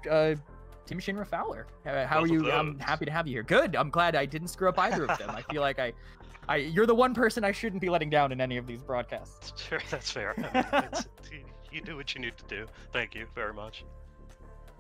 Team Shinra Fowler. How are Both of you? I'm those. happy to have you here. Good. I'm glad I didn't screw up either of them. I feel like you're the one person I shouldn't be letting down in any of these broadcasts. Sure, that's fair. I mean, you do what you need to do. Thank you very much.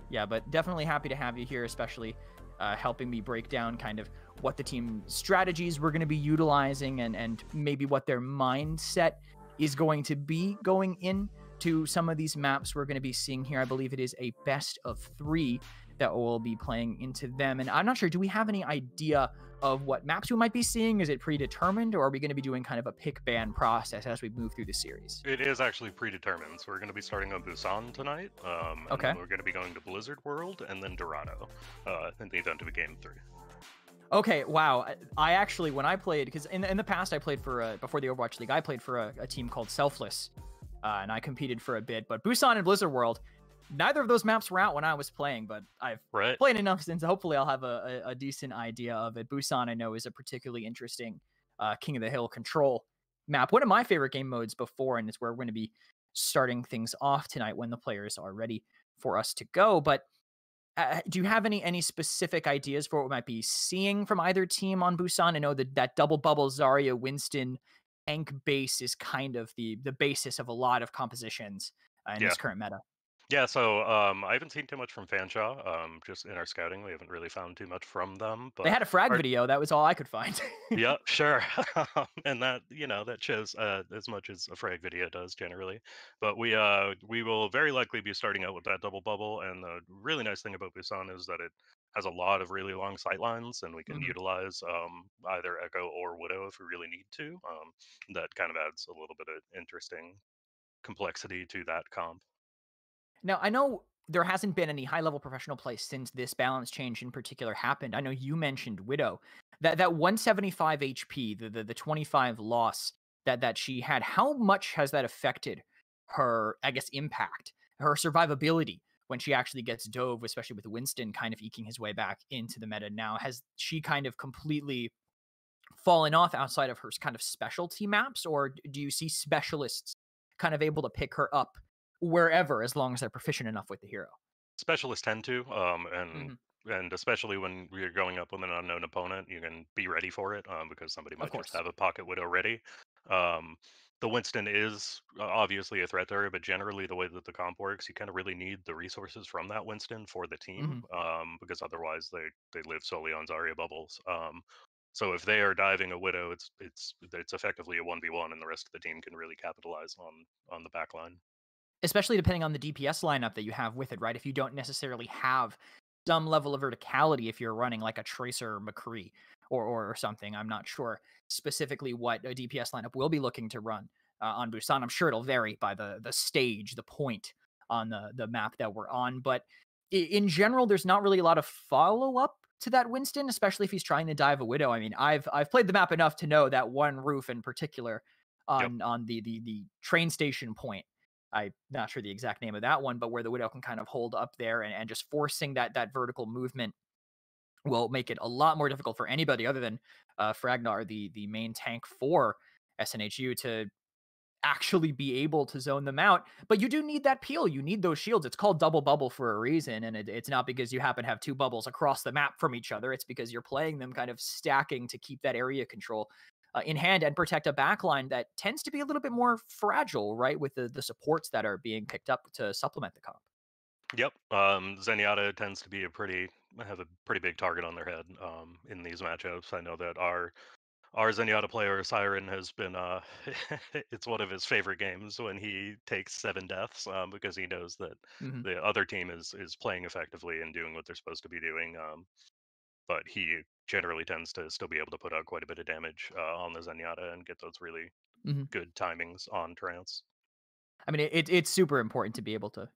Yeah, but definitely happy to have you here, especially helping me break down kind of what the team strategies we're going to be utilizing and maybe what their mindset is going to be going into some of these maps we're going to be seeing here. I believe it is a best of 3 that we'll be playing into them. And I'm not sure, do we have any idea of what maps we might be seeing? Is it predetermined, or are we going to be doing kind of a pick ban process as we move through the series? It is actually predetermined. So we're going to be starting on Busan tonight. Okay. And we're going to be going to Blizzard World and then Dorado in the event of a Game 3. Okay, wow. I actually, when I played, because in the past I played for, before the Overwatch League, I played for a team called Selfless, and I competed for a bit. But Busan and Blizzard World, neither of those maps were out when I was playing, but I've played enough since. Hopefully I'll have a decent idea of it. Busan, I know, is a particularly interesting King of the Hill control map. One of my favorite game modes before, and it's where we're going to be starting things off tonight when the players are ready for us to go. But do you have any specific ideas for what we might be seeing from either team on Busan? I know that double bubble Zarya Winston Enk base is kind of the basis of a lot of compositions in this current meta. Yeah, so I haven't seen too much from Fanshawe. Just in our scouting, we haven't really found too much from them. But they had a frag video. That was all I could find. Yeah, sure. And that, that shows as much as a frag video does generally. But we will very likely be starting out with that double bubble. And the really nice thing about Busan is that it has a lot of really long sight lines, and we can utilize either Echo or Widow if we really need to. That kind of adds a little bit of interesting complexity to that comp. Now, I know there hasn't been any high-level professional play since this balance change in particular happened. I know you mentioned Widow. That 175 HP, the 25 loss that she had, how much has that affected her, I guess, impact, her survivability when she actually gets dove, especially with Winston kind of eking his way back into the meta now? Has she kind of completely fallen off outside of her kind of specialty maps, or do you see specialists kind of able to pick her up wherever as long as they're proficient enough with the hero? Specialists tend to, and especially when you're going up with an unknown opponent, you can be ready for it because somebody might just have a pocket Widow ready. The Winston is obviously a threat area, but generally the way that the comp works, you kind of really need the resources from that Winston for the team because otherwise they live solely on Zarya bubbles. So if they are diving a Widow, it's effectively a 1v1, and the rest of the team can really capitalize on the back line. Especially depending on the DPS lineup that you have with it, right? If you don't necessarily have some level of verticality, if you're running like a Tracer McCree or something, I'm not sure specifically what a DPS lineup will be looking to run on Busan. I'm sure it'll vary by the stage, the point on the map that we're on. But in general, there's not really a lot of follow-up to that Winston, especially if he's trying to dive a Widow. I mean, I've played the map enough to know that one roof in particular on the train station point. I'm not sure the exact name of that one, but where the Widow can kind of hold up there and just forcing that vertical movement will make it a lot more difficult for anybody other than Fragnar, the main tank for SNHU, to actually be able to zone them out. But you do need that peel. You need those shields. It's called double bubble for a reason, and it's not because you happen to have 2 bubbles across the map from each other. It's because you're playing them kind of stacking to keep that area control in hand and protect a backline that tends to be a little bit more fragile, right? With the supports that are being picked up to supplement the comp. Yep. Zenyatta tends to be have a pretty big target on their head in these matchups. I know that our Zenyatta player Siren has been it's one of his favorite games when he takes 7 deaths because he knows that the other team is playing effectively and doing what they're supposed to be doing. But he generally tends to still be able to put out quite a bit of damage on the Zenyatta and get those really good timings on Trance. I mean, it's super important to be able to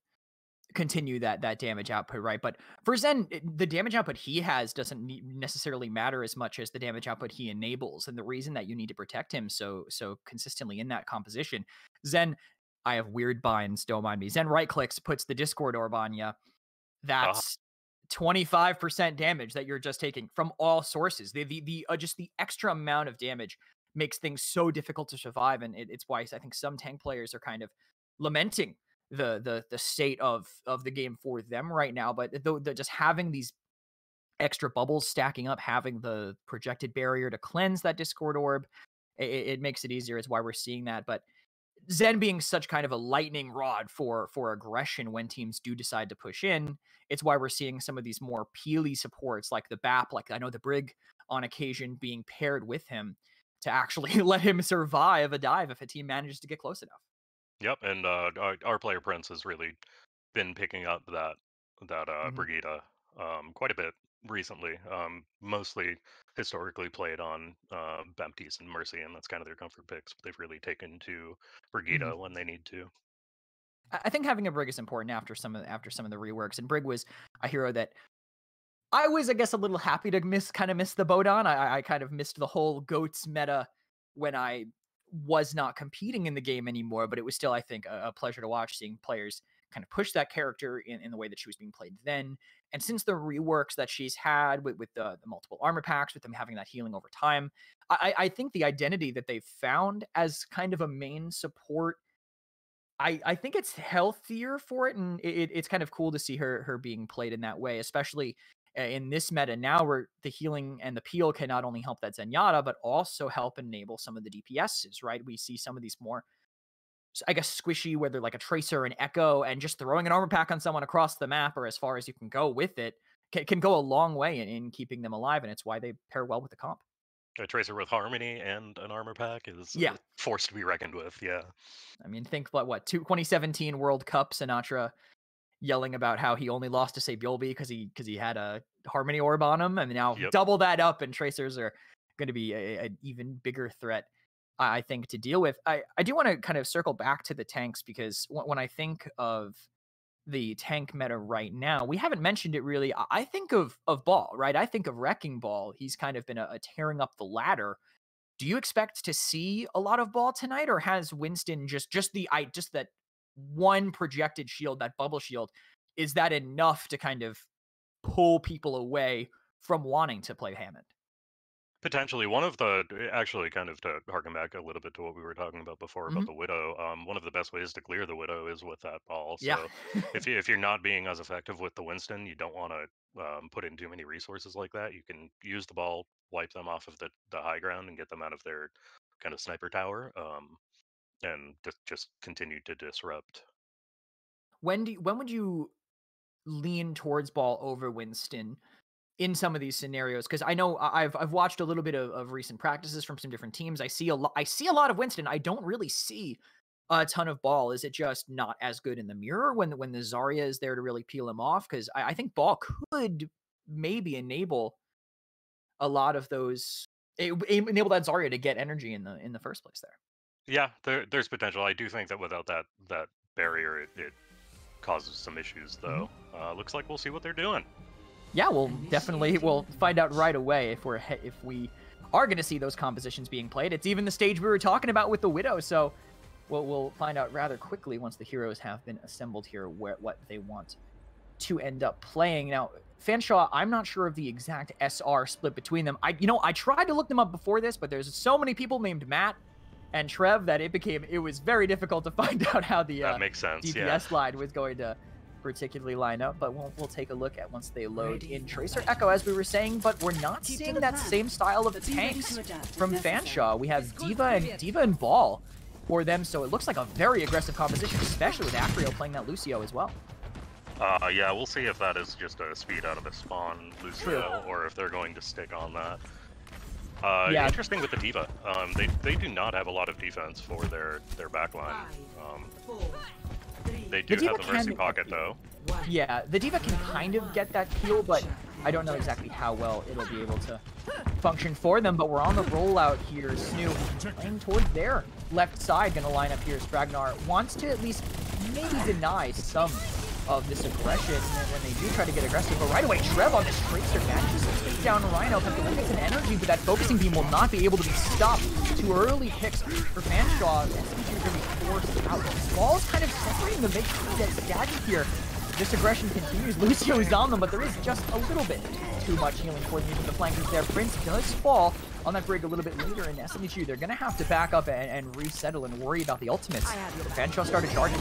continue that damage output, right? But for Zen, the damage output he has doesn't necessarily matter as much as the damage output he enables. And the reason that you need to protect him so consistently in that composition, Zen, I have weird binds, don't mind me. Zen right clicks, puts the Discord orb on you. That's 25% damage that you're just taking from all sources. The just the extra amount of damage makes things so difficult to survive, and it's why I think some tank players are kind of lamenting the state of the game for them right now. But just having these extra bubbles stacking up, having the projected barrier to cleanse that Discord orb, it makes it easier. It's why we're seeing that. But Zen being such kind of a lightning rod for aggression when teams do decide to push in, it's why we're seeing some of these more peely supports like the BAP, like I know the Brig on occasion being paired with him to actually let him survive a dive if a team manages to get close enough. Yep, and our player Prince has really been picking up that Brigida quite a bit recently. Mostly historically played on Baptiste and Mercy, and that's kind of their comfort picks. But they've really taken to Brigida when they need to. I think having a Brig is important after some of the reworks, and Brig was a hero that I was, I guess, a little happy to miss the boat on. I kind of missed the whole goats meta when I was not competing in the game anymore, but it was still, I think, a pleasure to watch seeing players kind of push that character in the way that she was being played then. And since the reworks that she's had with the multiple armor packs, with them having that healing over time, I think the identity that they've found as kind of a main support, I think it's healthier for it, and it's kind of cool to see her being played in that way, especially in this meta now where the healing and the peel can not only help that Zenyatta, but also help enable some of the DPSs, right? We see some of these more, I guess, squishy, whether like a Tracer, an Echo, and just throwing an armor pack on someone across the map or as far as you can go with it can go a long way in keeping them alive, and it's why they pair well with the comp. A Tracer with Harmony and an armor pack is forced to be reckoned with, yeah. I mean, think what 2017 World Cup, Sinatra yelling about how he only lost to Sabiolbi because he had a Harmony orb on him, and now double that up, and Tracers are going to be an even bigger threat, I think, to deal with. I do want to kind of circle back to the tanks, because when I think of the tank meta right now, we haven't mentioned it really. I think of Ball, right? I think of Wrecking Ball. He's kind of been a tearing up the ladder. Do you expect to see a lot of Ball tonight, or has Winston just that one projected shield, that bubble shield, is that enough to kind of pull people away from wanting to play Hammond? Potentially. Actually, kind of to harken back a little bit to what we were talking about before about the Widow, one of the best ways to clear the Widow is with that Ball. So if you're not being as effective with the Winston, you don't want to put in too many resources like that. You can use the Ball, wipe them off of the high ground, and get them out of their kind of sniper tower, and just continue to disrupt. When would you lean towards Ball over Winston in some of these scenarios? Because I know I've watched a little bit of recent practices from some different teams. I see a lot of Winston. I don't really see a ton of Ball. Is it just not as good in the mirror when the Zarya is there to really peel him off? Because I think Ball could maybe enable a lot of those, enable that Zarya to get energy in the first place there. Yeah, there's potential. I do think that without that barrier, it causes some issues, though. Looks like we'll see what they're doing. Yeah, we'll find out right away if we are going to see those compositions being played. It's even the stage we were talking about with the Widow, so we'll find out rather quickly once the heroes have been assembled here what they want to end up playing. Now, Fanshawe, I'm not sure of the exact SR split between them. I tried to look them up before this, but there's so many people named Matt and Trev that it was very difficult to find out how the that makes sense, DPS line was going to particularly line up, but we'll take a look at once they load in Tracer Echo, as we were saying, but we're not seeing that same style of tanks from Fanshawe. We have Diva and Ball for them, so it looks like a very aggressive composition, especially with Acrio playing that Lucio as well. Yeah, we'll see if that is just a speed out of a spawn Lucio, or if they're going to stick on that. Yeah. Interesting with the Diva. They do not have a lot of defense for their backline. They do have a Mercy pocket, though. Yeah, the Diva can kind of get that peel, but I don't know exactly how well it'll be able to function for them. But we're on the rollout here. SNHU playing towards their left side, going to line up here. Spragnar wants to at least maybe deny some of this aggression when they do try to get aggressive. But right away, Trev on this Tracer manages to take down Rhino. Has to limit some energy, but that focusing beam will not be able to be stopped. Too early picks for Fanshawe. SNHU is going to be forced out. Ball's kind of separating the make sure he gets staggered here. This aggression continues. Lucio is on them, but there is just a little bit too much healing for them using the flankers there. Prince does fall on that Brig a little bit later in SNHU. They're going to have to back up and resettle and worry about the ultimates. Fanshawe started charging.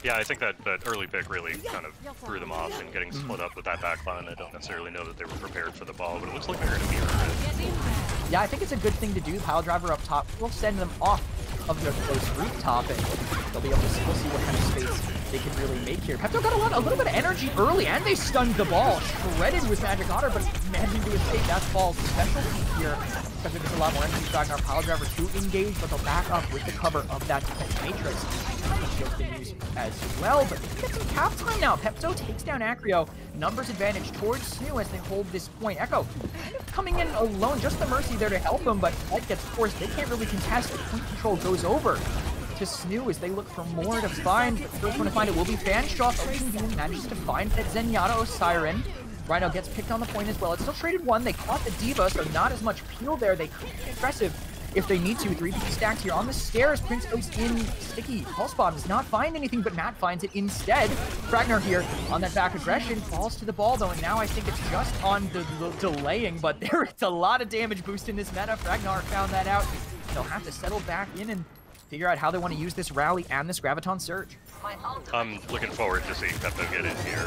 Yeah, I think that early pick really kind of threw them off and getting split up with that backline. I don't necessarily know that they were prepared for the ball, but it looks like they're going to mirror it. Yeah, I think it's a good thing to do. Pile driver up top will send them off of their close rooftop, and they'll be able to still see what kind of space they can really make here. Pepto got a little bit of energy early, and they stunned the ball. Shredded with Magic Otter, but managing to escape. That's Ball's specialty here. Because there's a lot more energy driving our Pile driver to engage, but they'll back up with the cover of that defense matrix. Shield's been used as well, but they can get some cap time now. Pepto takes down Acrio. Numbers advantage towards SNHU as they hold this point. Echo coming in alone, just the Mercy there to help him, but that gets forced. They can't really contest. Point control goes over to SNHU as they look for more to find. But the first one to find it will be Fanshawe. Ocean Beam manages to find that Zenyatta Siren. Rhino gets picked on the point as well. It's still traded one. They caught the Diva, so not as much peel there. They could be aggressive if they need to. 3 stacked here on the stairs. Prince goes in sticky. Pulse Bomb does not find anything, but Matt finds it instead. Fragnar here on that back aggression falls to the ball though, and now I think it's just on the delaying, but there is a lot of damage boost in this meta. Fragnar found that out. They'll have to settle back in and figure out how they want to use this rally and this Graviton Surge. I'm looking forward to seeing Pepto get in here.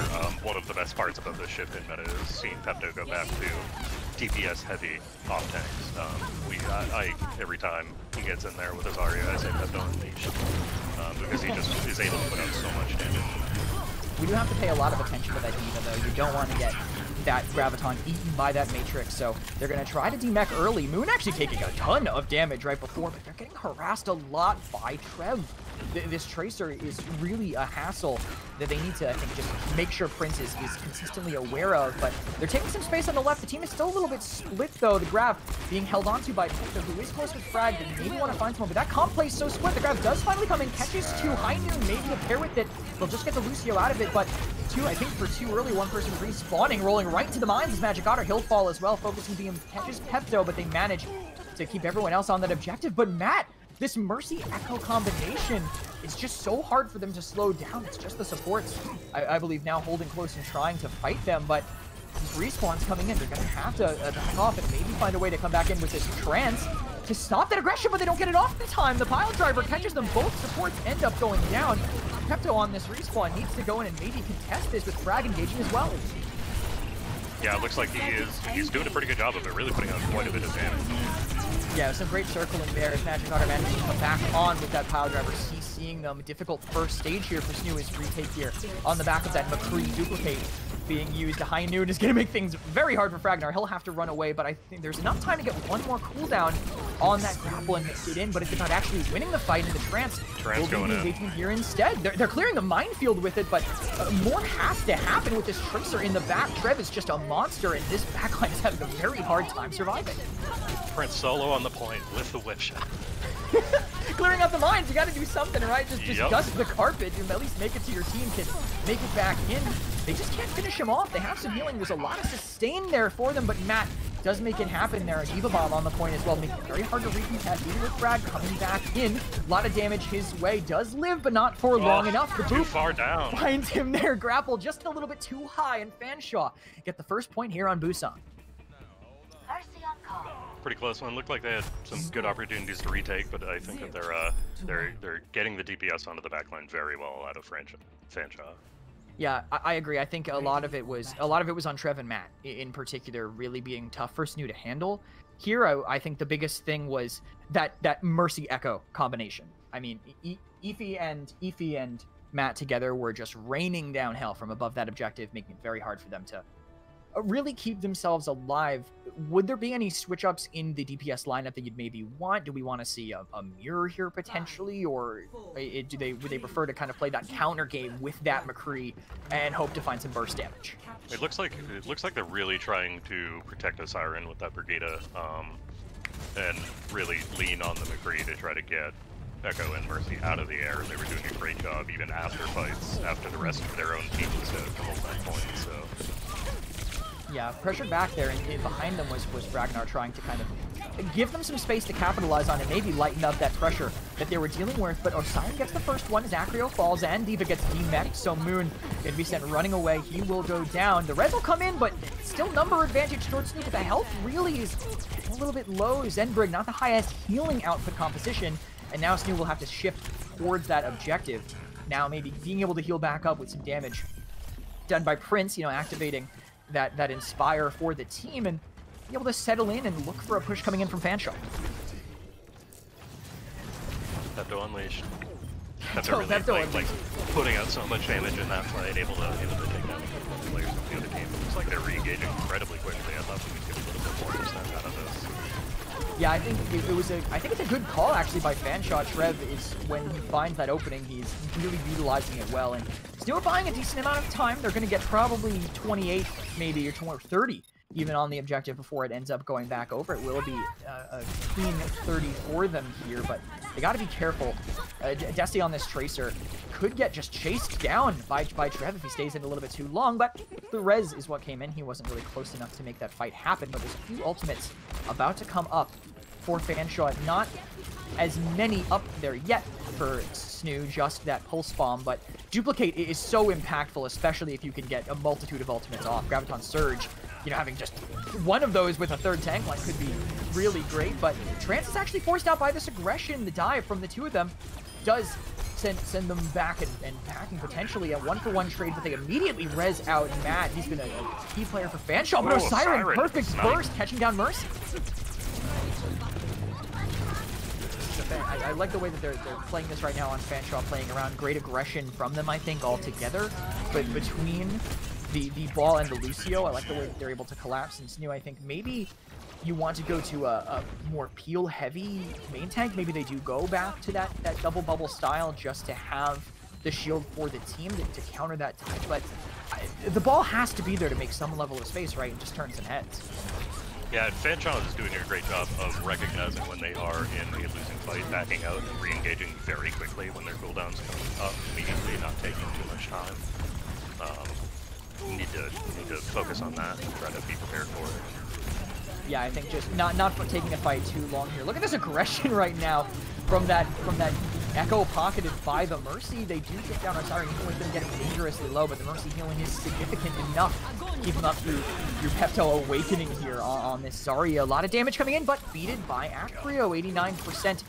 One of the best parts about this shift in meta is seeing Pepto go back to DPS heavy off tanks. Every time he gets in there with his Arya, I say Pepto Unleashed, because he just is able to put out so much damage. We do have to pay a lot of attention to that Diva though. You don't want to get that Graviton eaten by that Matrix, so they're going to try to demech early. Moon actually taking a ton of damage right before, but they're getting harassed a lot by Trev. This Tracer is really a hassle that they need to, I think, just make sure Prince is consistently aware of, but they're taking some space on the left. The team is still a little bit split, though. The Grav being held onto by Pepto, who is close with Frag, but maybe want to find someone, but that comp play is so split. The Grav does finally come in, catches 2, High Noon, maybe a pair with it. They'll just get the Lucio out of it, but 2, I think, for 2 early, one person respawning, rolling right to the mines is Magic Otter. He'll fall as well, focusing beam catches Pepto, but they manage to keep everyone else on that objective. But Matt, this Mercy Echo combination is just so hard for them to slow down. It's just the supports, I believe, now holding close and trying to fight them, but these respawns coming in, they're going to have to back off and maybe find a way to come back in with this trance to stop that aggression, but they don't get it off in time. The Pile Driver catches them. Both supports end up going down. Pepto on this respawn needs to go in and maybe contest this with Frag engaging as well. Yeah, it looks like he's doing a pretty good job of it, really putting out quite a bit of damage. Yeah, some great circling there as Magic Otter manages to come back on with that Pile Driver. Seeing them. Difficult first stage here for SNHU is retake here on the back of that McCree duplicate being used. High Noon is going to make things very hard for Fragnar. He'll have to run away, but I think there's enough time to get one more cooldown on that grapple and get in, but it's about actually winning the fight, and the Trance will be the engagement here instead. They're clearing the minefield with it, but more has to happen with this Tracer in the back. Trev is just a monster, and this backline is having a very hard time surviving. Prince solo on the point with the whip shot. Clearing out the mines, you got to do something, right? Just dust the carpet and at least make it to your team can make it back in. They just can't finish him off. They have some healing. There's a lot of sustain there for them, but Matt does make it happen there. A Diva Bomb on the point as well, making it very hard to recontest, even with Brad coming back in. A lot of damage his way. Does live, but not for long enough. The too far down. Finds him there. Grapple just a little bit too high, and Fanshawe get the first point here on Busan. Pretty close one. Looked like they had some good opportunities to retake, but I think that they're getting the DPS onto the backline very well out of Fanshawe. Yeah, I agree. I think a lot of it was on Trev and Matt in particular, really being tough for SNHU to handle. Here, I think the biggest thing was that Mercy Echo combination. I mean, Efi and Matt together were just raining down hell from above that objective, making it very hard for them to really keep themselves alive. Would there be any switch ups in the DPS lineup that you'd maybe want? Do we want to see a mirror here potentially, or would they prefer to kind of play that counter game with that McCree and hope to find some burst damage? It looks like they're really trying to protect a Siren with that Brigida, and really lean on the McCree to try to get Echo and Mercy out of the air. They were doing a great job even after fights, after the rest of their own team was dead to hold that point. So. Yeah, pressured back there, and behind them was Ragnar trying to kind of give them some space to capitalize on and maybe lighten up that pressure that they were dealing with. But Orion gets the first one as Acrio falls, and Diva gets demeched, so Moon going to be sent running away. He will go down. The res will come in, but still number advantage towards SNHU, but the health really is a little bit low. Zenbrig, not the highest healing output composition, and now SNHU will have to shift towards that objective. now, maybe being able to heal back up with some damage done by Prince, you know, activating that Inspire for the team and be able to settle in and look for a push coming in from Fanshawe. Pepto Unleashed. Pepto really putting out so much damage in that fight, able to take down players on the other team. It's like they're re-engaging incredibly quickly. I thought we could get a little bit more percent out of this. Yeah, I think I think it's a good call actually by Fanshawe. Trev is when he finds that opening, he's really utilizing it well, and still buying a decent amount of time. They're going to get probably 28, maybe or 30. Even on the objective before it ends up going back over. It will be a clean 30 for them here, but they got to be careful. Desi on this Tracer could get just chased down by Trev if he stays in a little bit too long, but the res is what came in. He wasn't really close enough to make that fight happen, but there's a few ultimates about to come up for Fanshawe. Not as many up there yet for SNHU, just that Pulse Bomb, but Duplicate is so impactful, especially if you can get a multitude of ultimates off. Graviton Surge, you know, having just one of those with a third tank line could be really great, but Trance is actually forced out by this aggression. The dive from the two of them does send them back and packing potentially a 1-for-1 trade, but they immediately res out Matt. He's been a key player for Fanshawe, but Siren, perfect burst, catching down Mercy. I like the way that they're playing this right now on Fanshawe, playing around. Great aggression from them, I think, altogether. But between the ball and the Lucio, I like the way that they're able to collapse. And SNHU, I think maybe you want to go to a more peel-heavy main tank. Maybe they do go back to that double bubble style just to have the shield for the team to counter that dive. But the ball has to be there to make some level of space, right? And just turn some heads. Yeah, Fanshawe is doing a great job of recognizing when they are in a losing fight, backing out and re-engaging very quickly when their cooldowns come up immediately, not taking too much time. Need to focus on that and try to be prepared for it. Yeah, I think just not taking a fight too long here. Look at this aggression right now from that Echo pocketed by the Mercy. They do take down our Siren, even with them getting dangerously low, but the Mercy healing is significant enough to keep them up through Pepto Awakening here on this Zarya. A lot of damage coming in, but beaten by Acrio, 89%.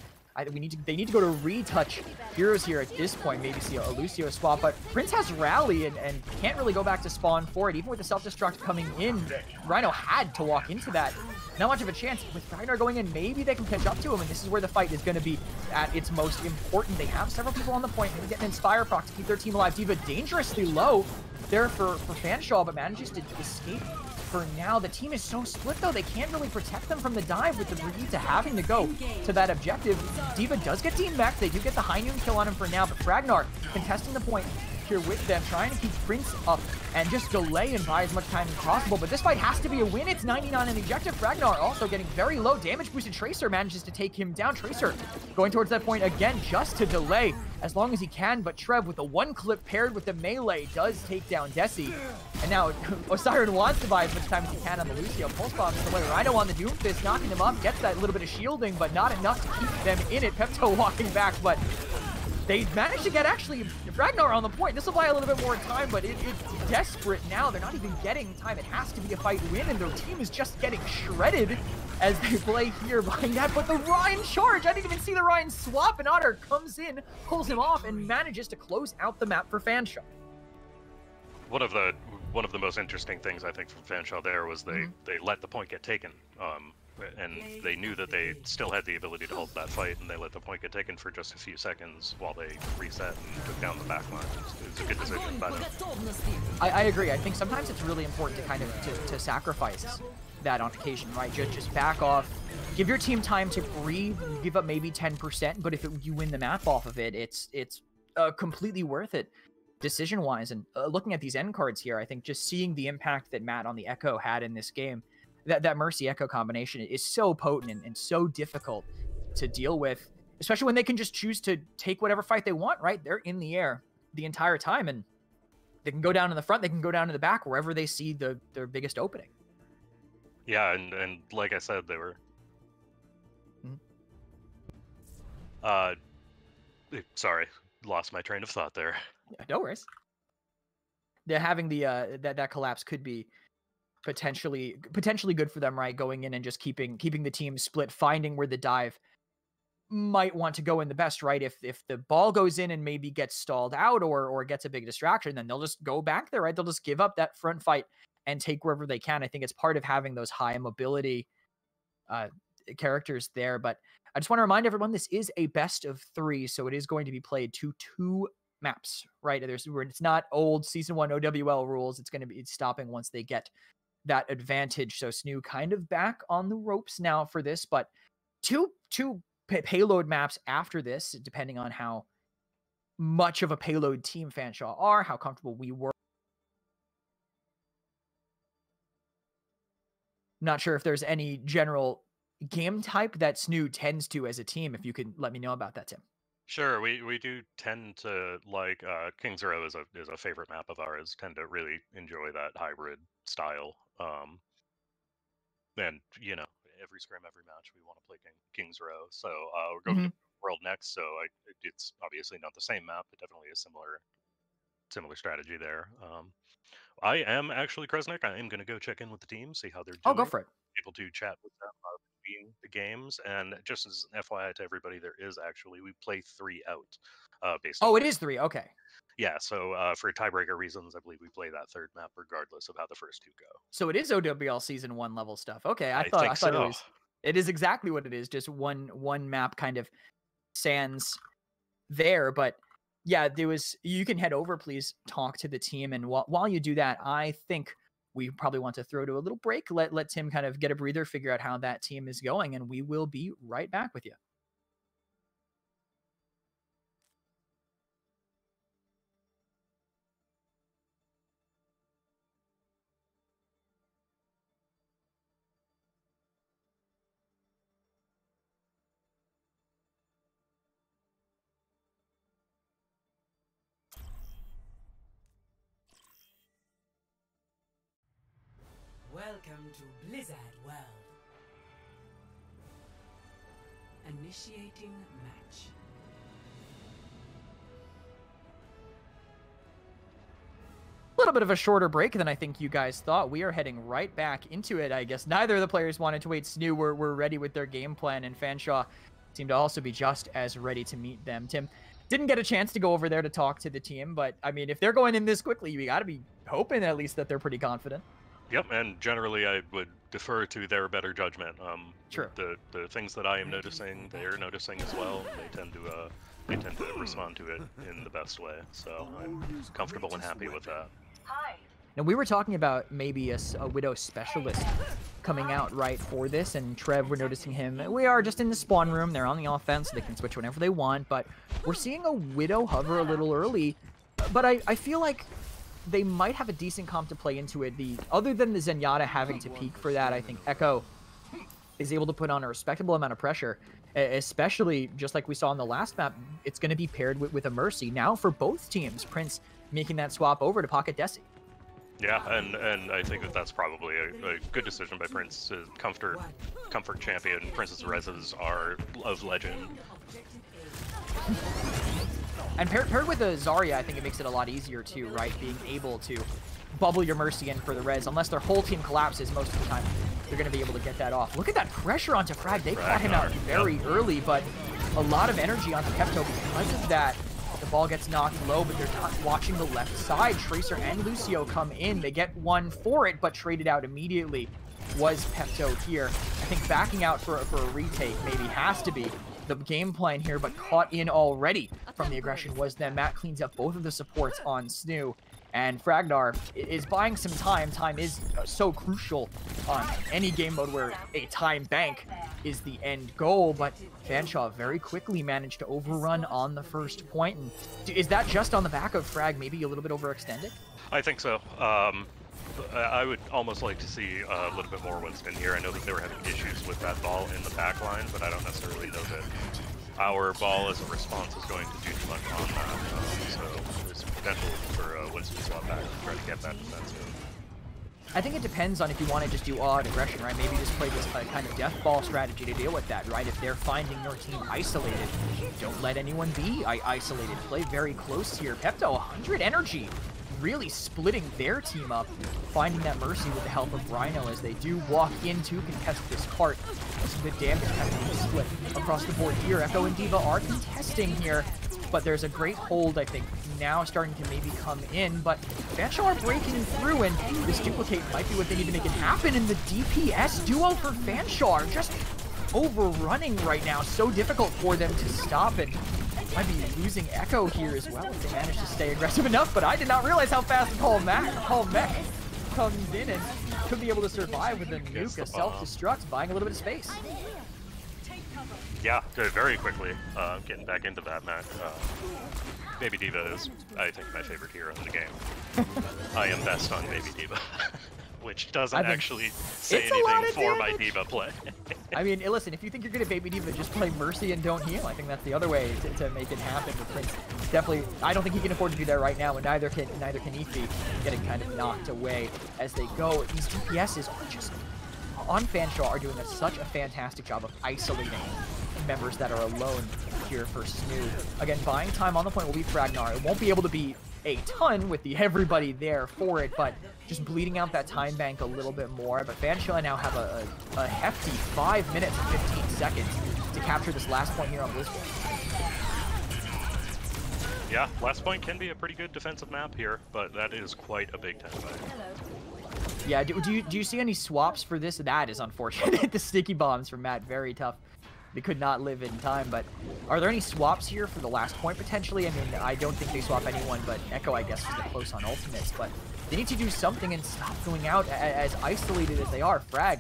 They need to go to retouch heroes here at this point, maybe see a Lucio swap, but Prince has Rally and can't really go back to spawn for it. Even with the self-destruct coming in, Rhino had to walk into that. Not much of a chance. With Ragnar going in, maybe they can catch up to him, and this is where the fight is going to be at its most important. They have several people on the point. Maybe get an Inspire proc to keep their team alive. D.Va dangerously low there for Fanshawe, but manages to escape for now. The team is so split, though. They can't really protect them from the dive with the Brigitte having to go to that objective. D.Va does get team back. They do get the high noon kill on him for now, but Ragnar contesting the point here with them, trying to keep Prince up and just delay and buy as much time as possible. But this fight has to be a win. It's 99 in the objective. Ragnar also getting very low damage boosted. Tracer manages to take him down. Tracer going towards that point again just to delay as long as he can, but Trev with the one clip paired with the melee does take down Desi. And now Osiren wants to buy as much time as he can on the Lucio. Pulse Bomb is the way. Rhino on the Doomfist, knocking him up, gets that little bit of shielding, but not enough to keep them in it. Pepto walking back, but they managed to get actually Ragnar on the point. This will buy a little bit more time, but it's desperate now. They're not even getting time. It has to be a fight win, and their team is just getting shredded as they play here behind that. But the Ryan charge, I didn't even see the Ryan swap, and Otter comes in, pulls him off, and manages to close out the map for Fanshawe. One of the most interesting things I think from Fanshawe there was they let the point get taken. And they knew that they still had the ability to hold that fight, and they let the point get taken for just a few seconds while they reset and took down the backline. It was a good decision by them. I agree. I think sometimes it's really important to kind of to sacrifice that on occasion, right? Just back off, give your team time to breathe, give up maybe 10%, but if you win the map off of it, it's completely worth it decision-wise. And looking at these end cards here, I think just seeing the impact that Matt on the Echo had in this game, that Mercy Echo combination is so potent and so difficult to deal with, especially when they can just choose to take whatever fight they want, right? They're in the air the entire time, and they can go down in the front, they can go down to the back, wherever they see their biggest opening. Yeah, and like I said, they were... Sorry, lost my train of thought there. No worries. They're having the that collapse could be potentially good for them, right? Going in and just keeping the team split, finding where the dive might want to go in the best, right? If the ball goes in and maybe gets stalled out or gets a big distraction, then they'll just go back there, right? They'll just give up that front fight and take wherever they can. I think it's part of having those high mobility characters there. But I just want to remind everyone, this is a best of 3, so it is going to be played to 2 maps, right? It's not old Season 1 OWL rules. It's going to be stopping once they get that advantage. So SNHU kind of back on the ropes now for this, but two payload maps after this, depending on how much of a payload team Fanshawe are, how comfortable we were. Not sure if there's any general game type that SNHU tends to as a team. If you could let me know about that, Tim. Sure, we do tend to like King's Row is a favorite map of ours. Tend to really enjoy that hybrid style. And you know, every scrim, every match, we want to play King's Row. So we're going to World next. So it's obviously not the same map, but definitely a similar strategy there. I am actually Kresnik. I am going to go check in with the team, see how they're doing. Oh, go for it. Able to chat with them between the games, and just as an FYI to everybody, we play 3 out. Based on it is 3. Okay. Yeah, so for tiebreaker reasons, I believe we play that 3rd map regardless of how the first 2 go. So it is OWL Season 1 level stuff. Okay, I thought it is exactly what it is, just one map kind of sans there. But yeah, you can head over, please talk to the team, and while you do that, I think we probably want to throw to a little break, let Tim kind of get a breather, figure out how that team is going, and we will be right back with you. Welcome to Blizzard World. Initiating match. A little bit of a shorter break than I think you guys thought. We are heading right back into it. I guess neither of the players wanted to wait. SNHU were ready with their game plan, and Fanshawe seemed to also be just as ready to meet them. Tim didn't get a chance to go over there to talk to the team, but I mean, if they're going in this quickly, you got to be hoping at least that they're pretty confident. Yep, and generally I would defer to their better judgment. Sure. The things that I am noticing, they're noticing as well. They tend to respond to it in the best way. So I'm comfortable and happy with that. Hi. And we were talking about maybe a Widow specialist coming out right for this, and Trev, we're noticing him. We are just in the spawn room. They're on the offense. They can switch whenever they want, but we're seeing a Widow hover a little early. But I feel like they might have a decent comp to play into it. Other than the Zenyatta having to peak for that, I think Echo is able to put on a respectable amount of pressure, especially just like we saw in the last map. It's going to be paired with a Mercy. Now for both teams, Prince making that swap over to pocket Desi. Yeah, and I think that's probably a good decision by Prince. Comfort champion. Prince's reses are of legend. And paired with a Zarya, I think it makes it a lot easier too, right? Being able to bubble your Mercy in for the res. Unless their whole team collapses, most of the time they're going to be able to get that off. Look at that pressure onto Frag. They caught him out very early, but a lot of energy onto Pepto because of that. The ball gets knocked low, but they're not watching the left side. Tracer and Lucio come in. They get one for it, but traded out immediately was Pepto here. I think backing out for a retake maybe has to be the game plan here, but caught in already from the aggression was them. Matt cleans up both of the supports on SNHU, and Fragnar is buying some time. Time is so crucial on any game mode where a time bank is the end goal, but Fanshawe very quickly managed to overrun on the first point. And is that just on the back of Frag maybe a little bit overextended? I think so. I would almost like to see a little bit more Winston here. I know that they were having issues with that ball in the back line, but I don't necessarily know that our ball as a response is going to do too much on that. So there's potential for Winston to swap back and try to get that defensive. I think it depends on if you want to just do odd aggression, right? Maybe just play this kind of death ball strategy to deal with that, right? If they're finding your team isolated, don't let anyone be isolated. Play very close here. Pepto, 100 energy. really splitting their team up, finding that Mercy with the help of Rhino as they do walk in to contest this cart. The damage has been split across the board here. Echo and D.Va are contesting here, but there's a great hold, I think, now starting to maybe come in, but Fanshawe are breaking through, and this duplicate might be what they need to make it happen, and the DPS duo for Fanshawe are just overrunning right now. So difficult for them to stop, and might be losing Echo here as well if they manage to stay aggressive enough, but I did not realize how fast Call Mech comes in and could be able to survive with a nuke, a self-destruct, buying a little bit of space. Yeah, very quickly, getting back into that match. Baby D.Va is, I think, my favorite hero in the game. I am best on Baby D.Va, which doesn't actually say anything for my D.Va play. I mean, listen, if you think you're good at Baby D.Va, just play Mercy and don't heal. I think that's the other way to make it happen with Prince. Definitely, I don't think he can afford to do that right now, and neither can Ethy, getting kind of knocked away as they go. These DPSs are just, on Fanshawe, are doing such a fantastic job of isolating members that are alone here for SNHU. Again, buying time on the point will be Fragnar. It won't be able to be a ton with everybody there for it, but just bleeding out that time bank a little bit more. But Fanshawe now have a hefty 5 minutes and 15 seconds to capture this last point here on Blizzard. Yeah, last point can be a pretty good defensive map here, but that is quite a big time fight. Yeah, do you see any swaps for this? That is unfortunate. The sticky bombs from Matt, very tough. They could not live in time, but are there any swaps here for the last point potentially? I mean, I don't think they swap anyone, but Echo, I guess, is the close on ultimates, but they need to do something and stop going out as isolated as they are. Frag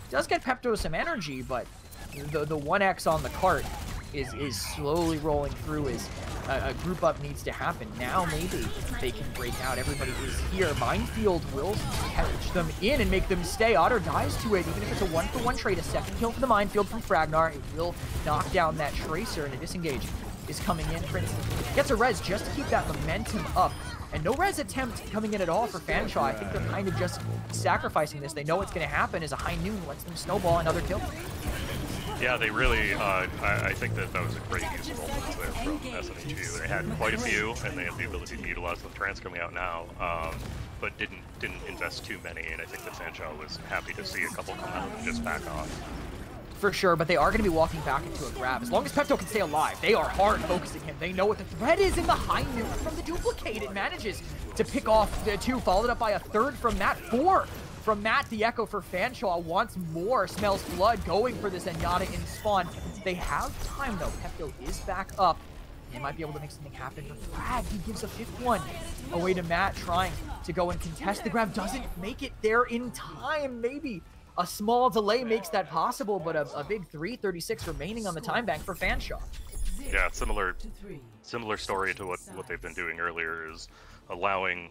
does get Pepto some energy, but the 1x on the cart is slowly rolling through as a group up needs to happen. Now maybe they can break out. Everybody is here. Minefield will catch them in and make them stay. Otter dies to it, even if it's a 1-for-1 trade. A second kill for the Minefield from Fragnar. It will knock down that Tracer, and a disengage is coming in. Prince gets a res just to keep that momentum up. And no res attempt coming in at all for Fanshawe. I think they're kind of just sacrificing this. They know what's going to happen as a high noon lets them snowball another kill. Yeah, they really, I think that was a great use of ultimates there from SNHU. They had quite a few, and they have the ability to utilize them. Trans coming out now, but didn't invest too many, and I think that Fanshawe was happy to see a couple come out and just back off. For sure, but they are going to be walking back into a grab. As long as Pepto can stay alive, they are hard focusing him. They know what the threat is in the high noon from the duplicate. It manages to pick off the 2, followed up by a 3rd from Matt. 4 from Matt. The Echo for Fanshawe wants more. Smells blood going for this Zenyatta in spawn. They have time though. Pepto is back up. They might be able to make something happen for Frag. He gives a 5th one away to Matt, trying to go and contest the grab. Doesn't make it there in time. Maybe a small delay makes that possible, but a big 3:36 remaining on the time bank for Fanshawe. Yeah, similar story to what they've been doing earlier, is allowing,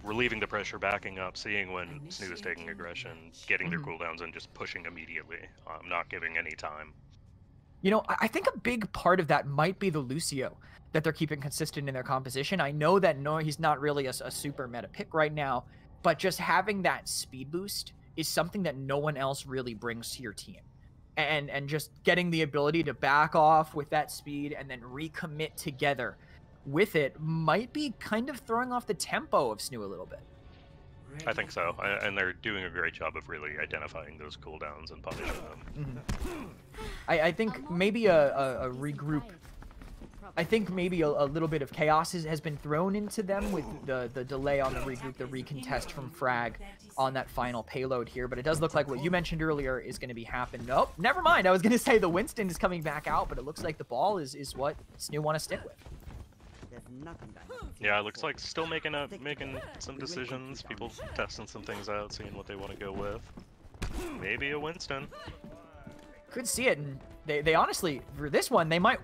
relieving the pressure, backing up, seeing when SNHU is taking aggression, getting their cooldowns, and just pushing immediately, not giving any time. You know, I think a big part of that might be the Lucio that they're keeping consistent in their composition. I know that he's not really a super meta pick right now, but just having that speed boost is something that no one else really brings to your team. And just getting the ability to back off with that speed and then recommit together with it might be kind of throwing off the tempo of SNHU a little bit. I think so, and they're doing a great job of really identifying those cooldowns and punishing them. I think maybe a regroup. I think maybe a little bit of chaos has been thrown into them with the delay on the regroup, the recontest from Frag on that final payload here. But it does look like what you mentioned earlier is going to be happening. Nope, never mind. I was going to say the Winston is coming back out, but it looks like the ball is what SNHU want to stick with. Yeah, it looks like still making some decisions. People testing some things out, seeing what they want to go with. Maybe a Winston. Could see it, and they honestly, for this one, they might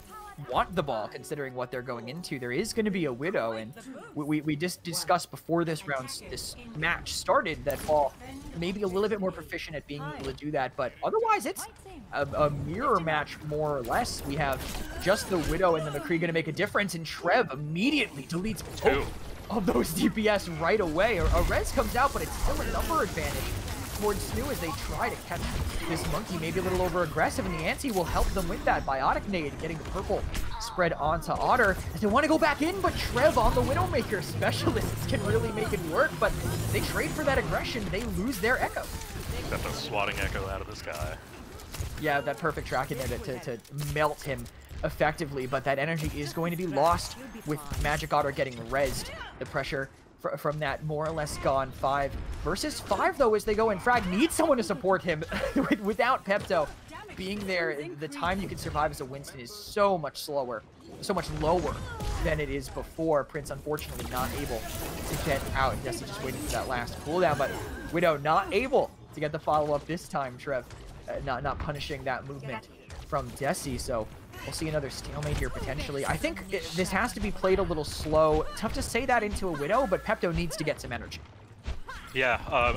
want the ball considering what they're going into. There is going to be a Widow, and we just discussed before this match started that Ball may be a little bit more proficient at being able to do that, but otherwise it's a mirror match more or less. We have just the Widow and the McCree going to make a difference, and Trev immediately deletes both of those DPS right away. A res comes out, but it's still a number advantage towards SNHU as they try to catch this monkey, maybe a little over aggressive, and the anti will help them with that. Biotic nade getting the purple spread onto Otter. They want to go back in, but Trev on the Widowmaker. Specialists can really make it work, but they trade for that aggression. They lose their Echo. Got the swatting Echo out of the sky. Yeah, that perfect track in there to melt him effectively, but that energy is going to be lost with Magic Otter getting rezzed. The pressure from that more or less gone. 5 versus 5 though as they go in. Frag needs someone to support him. Without Pepto being there, the time you can survive as a Winston is so much slower, so much lower than it is before. Prince unfortunately not able to get out. Desi just waiting for that last cooldown, but Widow not able to get the follow-up this time. Trev not punishing that movement from Desi, so we'll see another stalemate here potentially. I think this has to be played a little slow. Tough to say that into a Widow, but Pepto needs to get some energy. Yeah, I'm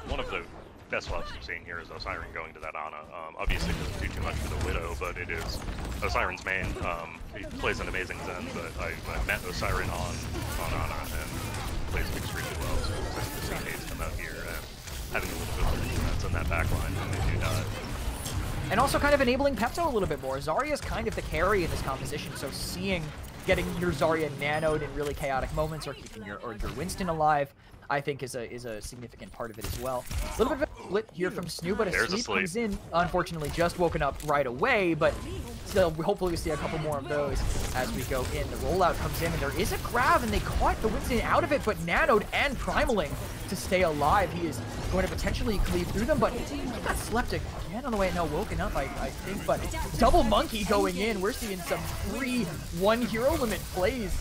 one of the best swaps I'm seeing here is Osiren going to that Ana. Obviously it doesn't do too much for the Widow, but it is Osiren's main. He plays an amazing Zen, but I met Osiren on Ana and plays extremely well, so it's nice to see Hayes come out here and having a little bit of defense in that backline when they do die. And also kind of enabling Pepto a little bit more. Zarya's kind of the carry in this composition, so getting your Zarya nanoed in really chaotic moments or keeping your Winston alive, I think is a significant part of it as well. A little bit of a split here from SNHU, but a sleep comes in. Unfortunately, just woken up right away, but still, hopefully we see a couple more of those as we go in. The rollout comes in, and there is a grab, and they caught the Winston out of it, but nanoed and primaling to stay alive. He is going to potentially cleave through them, but he got slept again on the way. No, woken up, I think, but double monkey going in. We're seeing some free 1 hero limit plays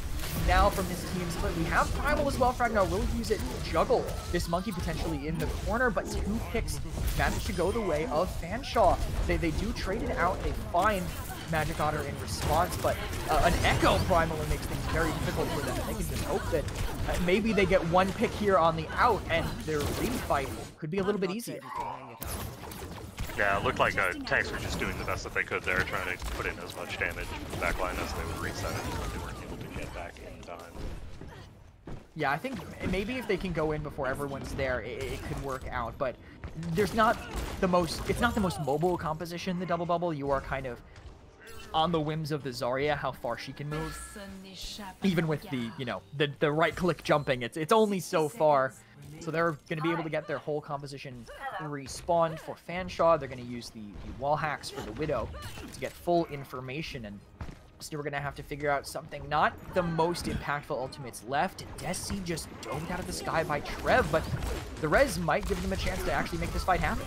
now from his teams, but we have Primal as well. Fragnar will use it to juggle this monkey potentially in the corner, but 2 picks manage to go the way of Fanshawe. They do trade it out. They find Magic Otter in response, but an Echo Primal makes things very difficult for them. They can just hope that maybe they get 1 pick here on the out, and their refight could be a little bit easier. Yeah, it looked like tanks were just doing the best that they could there, trying to put in as much damage in the backline as they would reset it, but they weren't able to get back in time. Yeah, I think maybe if they can go in before everyone's there, it could work out, but it's not the most mobile composition, the double bubble. You are kind of on the whims of the Zarya, how far she can move. Even with the right click jumping, it's only so far. So they're going to be able to get their whole composition respawned for Fanshawe. They're going to use the wall hacks for the Widow to get full information, and so we're going to have to figure out something. Not the most impactful ultimates left. Desi just domed out of the sky by Trev, but the res might give them a chance to actually make this fight happen.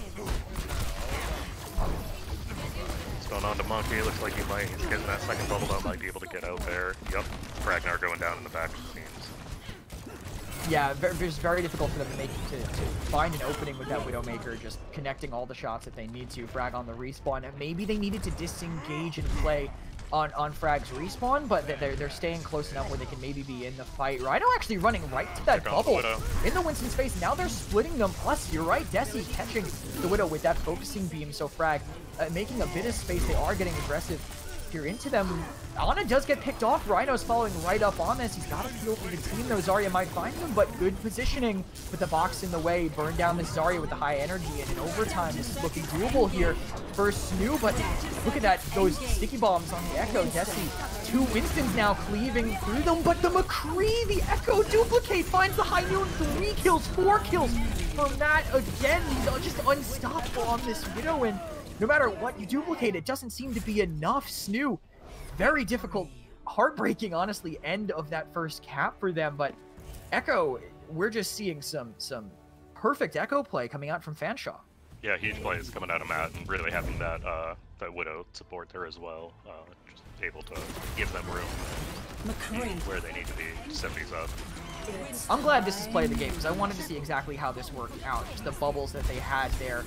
What's going on to Monkey? Looks like he's getting that second bubble up, might be able to get out there. Yep, Ragnar going down in the back, it seems. Yeah, it's very difficult for them to find an opening with that Widowmaker, just connecting all the shots that they need to. Frag on the respawn, and maybe they needed to disengage and play on Frag's respawn, but they're staying close enough where they can maybe be in the fight. Rhino actually running right to that bubble in the Winston space. Now they're splitting them. Plus, you're right, Desi catching the Widow with that focusing beam. So Frag making a bit of space. They are getting aggressive here into them. Ana does get picked off. Rhino's following right up on this. He's got a feel for the team, though. Zarya might find him, but good positioning with the box in the way. Burn down this Zarya with the high energy, and in overtime, this is looking doable here for SNHU, but look at that, those sticky bombs on the Echo. Desi, 2 Winstons now cleaving through them, but the McCree, the Echo duplicate, finds the high noon. 3 kills, 4 kills from that. Again, he's just unstoppable on this Widow, and no matter what you duplicate, it doesn't seem to be enough. SNHU, very difficult, heartbreaking, honestly, end of that first cap for them. But Echo, we're just seeing some perfect Echo play coming out from Fanshawe. Yeah, huge plays coming out of Matt, and really having that that Widow support there as well. Just able to give them room where they need to be, 70s up. I'm glad this is play of the game, because I wanted to see exactly how this worked out, just the bubbles that they had there.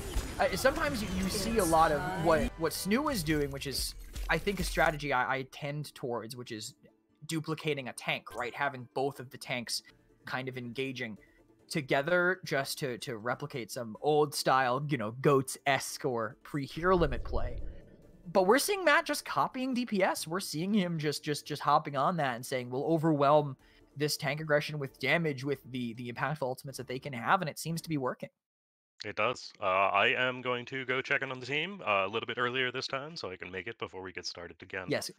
Sometimes you see a lot of what SNHU is doing, which is, I think, a strategy I tend towards, which is duplicating a tank, right? Having both of the tanks kind of engaging together just to replicate some old style, GOATS-esque or pre-hero limit play. But we're seeing Matt just copying DPS. We're seeing him just hopping on that and saying, we'll overwhelm this tank aggression with damage with the impactful ultimates that they can have, and it seems to be working. It does. I am going to go check in on the team a little bit earlier this time, so I can make it before we get started again. Yes.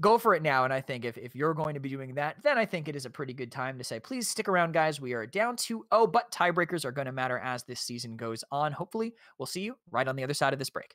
go for it now. And I think if you're going to be doing that, then I think it is a pretty good time to say, please stick around, guys. We are down 2-0, but tiebreakers are going to matter as this season goes on. Hopefully, we'll see you right on the other side of this break.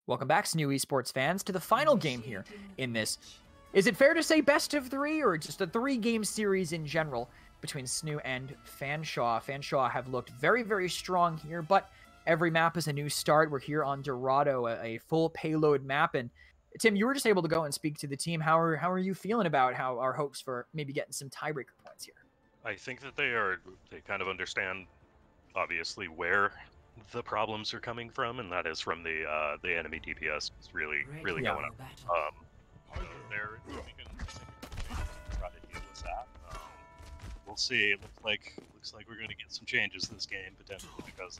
Welcome back, SNHU esports fans, to the final game here in this. Is it fair to say best of 3 or just a 3-game series in general between SNHU and Fanshawe? Fanshawe have looked very, very strong here, but every map is a new start. We're here on Dorado, a full payload map. And Tim, you were just able to go and speak to the team. How are you feeling about how our hopes for maybe getting some tiebreaker points here? I think that they kind of understand, obviously, where the problems are coming from, and that is from the enemy DPS. It's really going up. There we can try to deal with that. We'll see. It looks like we're going to get some changes this game potentially, because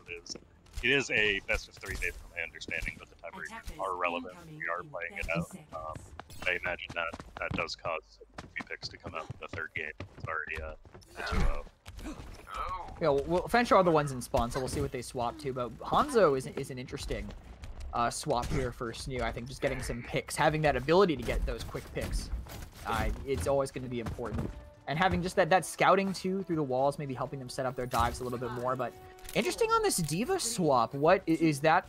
it is a best of 3 based on my understanding, but the tiebreakers are relevant. We are playing it out. I imagine that does cause some picks to come out in the 3rd game. It's already a 2-0. Yeah, well, Fanshawe are the ones in spawn, so we'll see what they swap to. But Hanzo is an interesting swap here for SNHU. I think just getting some picks, having that ability to get those quick picks, it's always going to be important. And having just that scouting too through the walls, maybe helping them set up their dives a little bit more. But interesting on this D.Va swap. What is that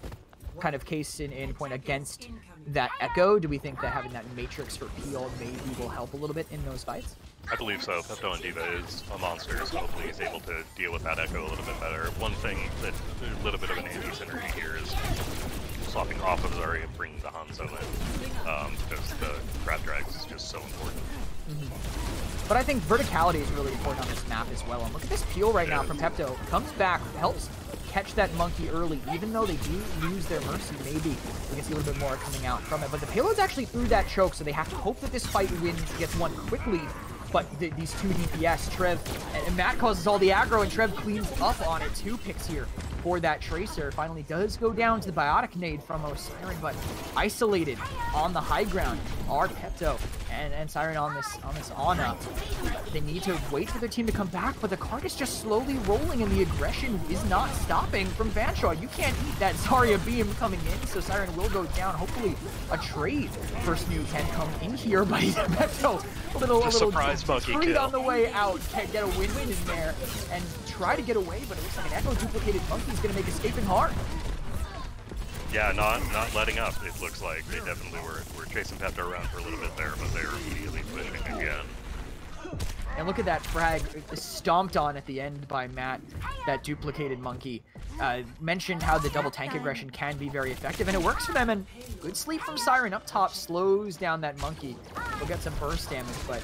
kind of case in point against that Echo? Do we think that having that Matrix for Peel maybe will help a little bit in those fights? I believe so. Pepto and D.Va is a monster, so hopefully he's able to deal with that Echo a little bit better. One thing that a little bit of an anti-synergy here is swapping off of Zarya and bringing the Hanzo in, because the Crab Drags is just so important. But I think verticality is really important on this map as well. And look at this Peel right now from Pepto. Comes back, helps catch that monkey early, even though they do lose their Mercy. Maybe we can see a little bit more coming out from it. But the payload's actually through that choke, so they have to hope that this fight gets won quickly. But these 2 DPS, Trev and Matt causes all the aggro, and Trev cleans up on it. 2 picks here for that Tracer. Finally does go down to the Biotic Nade from Siren, but isolated on the high ground are Pepto and Siren on this Ana. They need to wait for their team to come back, but the card is just slowly rolling, and the aggression is not stopping from Fanshawe. You can't eat that Zarya beam coming in, so Siren will go down. Hopefully a trade for SNHU can come in here, but Pepto a little surprise monkey treat kill on the way out. Can get a win-win in there and try to get away, but it looks like an Echo duplicated monkey is going to make escaping hard. Yeah, not letting up. It looks like they definitely were chasing Pepto around for a little bit there, but they're immediately pushing again. And look at that frag stomped on at the end by Matt, that duplicated monkey. Mentioned how the double tank aggression can be very effective, and it works for them, and good sleep from Siren up top slows down that monkey. We'll get some burst damage, but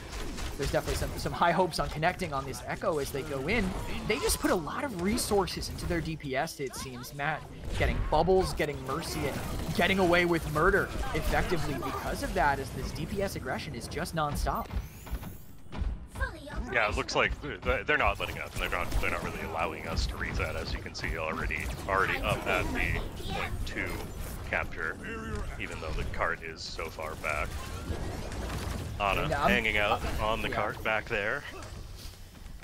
there's definitely some high hopes on connecting on this Echo as they go in. They just put a lot of resources into their DPS, it seems. Matt getting bubbles, getting Mercy, and getting away with murder effectively because of that, as this DPS aggression is just non-stop. Yeah, it looks like they're not letting up, and they're not really allowing us to reset, as you can see already up at the .2 capture, even though the cart is so far back. Ana hanging out on the cart back there.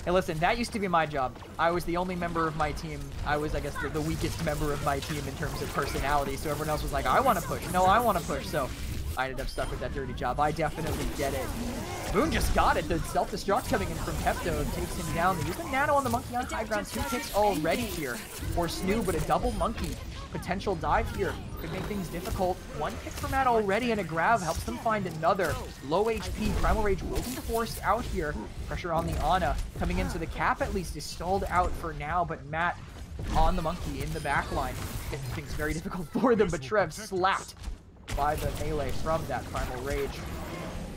Hey, listen, that used to be my job. I was the only member of my team. I was, I guess, the weakest member of my team in terms of personality, so everyone else was like, I want to push. No, I want to push. So I ended up stuck with that dirty job. I definitely get it. Moon just got it. The self-destruct coming in from Pepto takes him down. They use the nano on the monkey on high ground. 2 picks already here for SNHU, but a double monkey potential dive here could make things difficult. 1 pick for Matt already, and a grab helps them find another. Low HP, Primal Rage will be forced out here. Pressure on the Ana coming in, so the cap at least is stalled out for now, but Matt on the monkey in the back line. Things very difficult for them, but Trev slapped by the melee from that Primal Rage.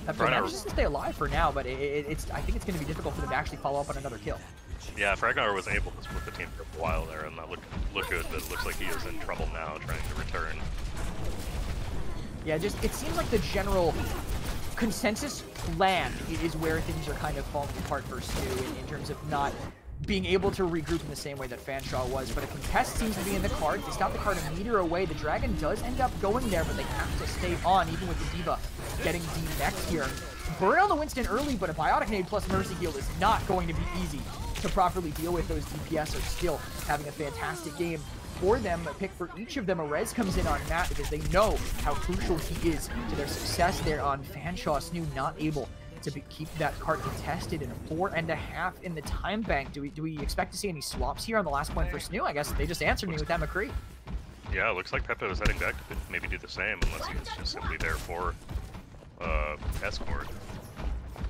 Pepto manages to stay alive for now, but I think it's going to be difficult for them to actually follow up on another kill. Yeah, Fragnar was able to split the team for a while there, and that looked good, but it looks like he is in trouble now trying to return. Yeah, just it seems like the general consensus plan is where things are kind of falling apart for SNHU in terms of not being able to regroup in the same way that Fanshawe was, but a contest seems to be in the card. They stop the card a meter away. The Dragon does end up going there, but they have to stay on, even with the Diva getting D-necked here. Burn on the Winston early, but a Biotic Nade plus Mercy Heal is not going to be easy to properly deal with. Those DPS are still having a fantastic game for them. A pick for each of them. A res comes in on Matt because they know how crucial he is to their success there on Fanshawe. SNHU not able to keep that cart contested, in a 4.5 in the time bank. Do we expect to see any swaps here on the last point for SNHU? I guess they just answered me with that McCree. Yeah, it looks like Pepto is heading back to maybe do the same, unless he was just simply there for escort.